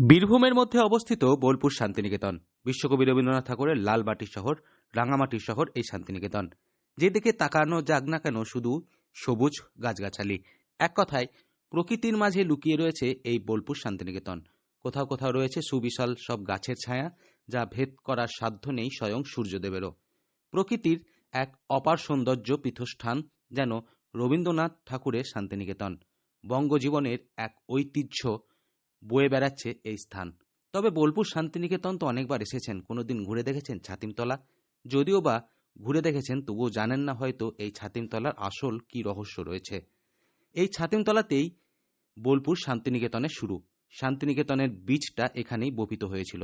বীরভূমের মধ্যে অবস্থিত বোলপুর শান্তিনিকেতন। বিশ্বকবি রবীন্দ্রনাথ ঠাকুরের লাল মাটির শহর, রাঙামাটির শহর এই শান্তিনিকেতন। যেদিকে তাকানো যাক না কেন শুধু সবুজ গাছগাছালি। এক কথায় প্রকৃতির মাঝে লুকিয়ে রয়েছে এই বোলপুর শান্তিনিকেতন। কোথাও কোথাও রয়েছে সুবিশাল সব গাছের ছায়া, যা ভেদ করার সাধ্য নেই স্বয়ং সূর্যদেবেরও। প্রকৃতির এক অপার সৌন্দর্য পীঠস্থান যেন রবীন্দ্রনাথ ঠাকুরের শান্তিনিকেতন। বঙ্গজীবনের এক ঐতিহ্য বয়ে বেড়াচ্ছে এই স্থান। তবে বোলপুর শান্তিনিকেতন তো অনেকবার এসেছেন, কোনোদিন ঘুরে দেখেছেন ছাতিমতলা? যদিও বা ঘুরে দেখেছেন, তবুও জানেন না হয়তো এই ছাতিমতলার আসল কি রহস্য রয়েছে। এই ছাতিমতলাতেই বোলপুর শান্তিনিকেতনের শুরু। শান্তিনিকেতনের বীজটা এখানেই বপিত হয়েছিল।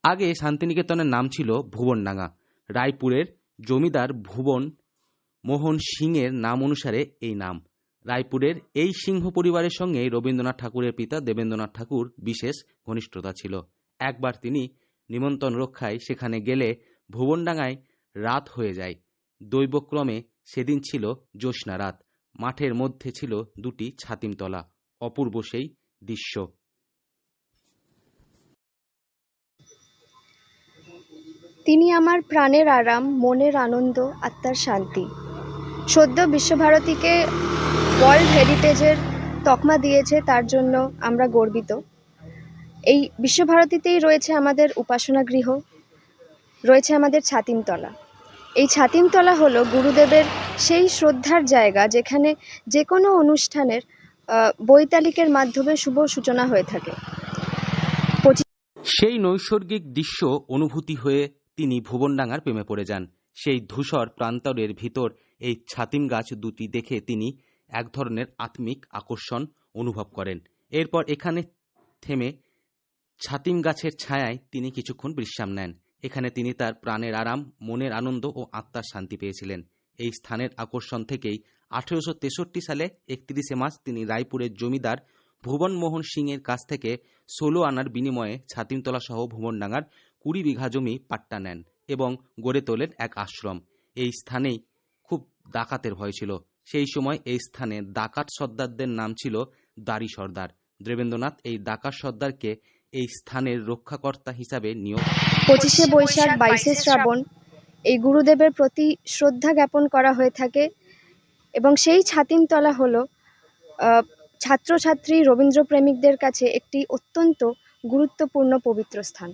আগে শান্তিনিকেতনের নাম ছিল ভুবনডাঙ্গা। রায়পুরের জমিদার ভুবন মোহন সিংয়ের নাম অনুসারে এই নাম। রায়পুরের এই সিংহ পরিবারের সঙ্গে রবীন্দ্রনাথ ঠাকুরের পিতা দেবেন্দ্রনাথ ঠাকুর বিশেষ ঘনিষ্ঠতা ছিল। একবার তিনি নিমন্ত্রণ রক্ষায় সেখানে গেলে ভুবনডাঙ্গায় রাত হয়ে যায়। দৈবক্রমে সেদিন ছিল জ্যোৎস্না রাত। মাঠের মধ্যে ছিল দুটি ছাতিমতলা, অপূর্ব সেই দৃশ্য। তিনি আমার প্রাণের আরাম, মনের আনন্দ, আত্মার শান্তি। সদ্য বিশ্বভারতীকে ওয়ার্ল্ড হেরিটেজের তকমা দিয়েছে, তার জন্য আমরা গর্বিত। এই বিশ্বভারতীতেই রয়েছে আমাদের উপাসনা গৃহ, রয়েছে আমাদের ছাতিমতলা। এই ছাতিমতলা হলো গুরুদেবের সেই শ্রদ্ধার জায়গা যেখানে যে কোনো অনুষ্ঠানের বৈতালিকের মাধ্যমে শুভ সূচনা হয়ে থাকে। সেই নৈসর্গিক দৃশ্য অনুভূতি হয়ে তিনি ভুবনডাঙ্গার প্রেমে পড়ে যান। সেই ধূসর প্রান্তরের ভিতর এই ছাতিম গাছ দুটি দেখে তিনি এক ধরনের আত্মিক আকর্ষণ অনুভব করেন। এরপর এখানে থেমে ছাতিম গাছের ছায়ায় তিনি কিছুক্ষণ বিশ্রাম নেন। এখানে তিনি তার প্রাণের আরাম, মনের আনন্দ ও আত্মার শান্তি পেয়েছিলেন। এই স্থানের আকর্ষণ থেকেই 1863 সালে 31 মার্চ তিনি রায়পুরের জমিদার ভুবন মোহন সিংয়ের কাছ থেকে 16 আনার বিনিময়ে ছাতিমতলা সহ ভুবনডাঙ্গার 20 বিঘা জমি পাট্টা নেন এবং গড়ে তোলেন এক আশ্রম। এই স্থানেই খুব ডাকাতের ভয় ছিল। সেই সময় এই স্থানে ডাকাত সর্দারদের নাম ছিল দাড়ি সর্দার। দেবেন্দ্রনাথ এই ডাকাত সর্দারকে এই স্থানের রক্ষাকর্তা হিসাবে নিয়োগ। 25শে বৈশাখ, 22শে শ্রাবণ এই গুরুদেবের প্রতি শ্রদ্ধা জ্ঞাপন করা হয়ে থাকে এবং সেই ছাতিমতলা হলো ছাত্রছাত্রী রবীন্দ্রপ্রেমিকদের কাছে একটি অত্যন্ত গুরুত্বপূর্ণ পবিত্র স্থান।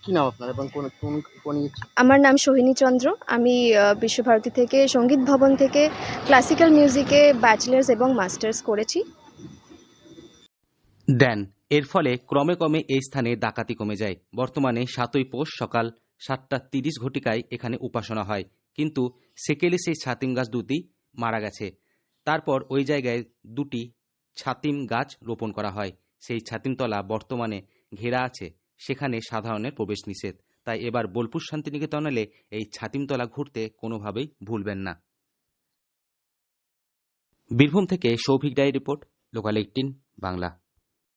কি নাম আপনার এবং কোন আমার নাম সোহিনী চন্দ্র। আমি বিশ্বভারতী থেকে সঙ্গীত ভবন থেকে ক্লাসিক্যাল মিউজিকে ব্যাচেলার্স এবং মাস্টার্স করেছি। দেন এর ফলে ক্রমে ক্রমে এই স্থানে ডাকাতি কমে যায়। বর্তমানে 7ই পৌষ সকাল 7:30 ঘটিকায় এখানে উপাসনা হয়, কিন্তু সেকেলে সেই ছাতিম গাছ দুটি মারা গেছে। তারপর ওই জায়গায় দুটি ছাতিম গাছ রোপণ করা হয়। সেই ছাতিমতলা বর্তমানে ঘেরা আছে, সেখানে সাধারণের প্রবেশ নিষেধ। তাই এবার বোলপুর শান্তিনিকেতন এলে এই ছাতিমতলা ঘুরতে কোনোভাবেই ভুলবেন না। বীরভূম থেকে সৌভিক রায়ের রিপোর্ট, লোকাল 18 বাংলা।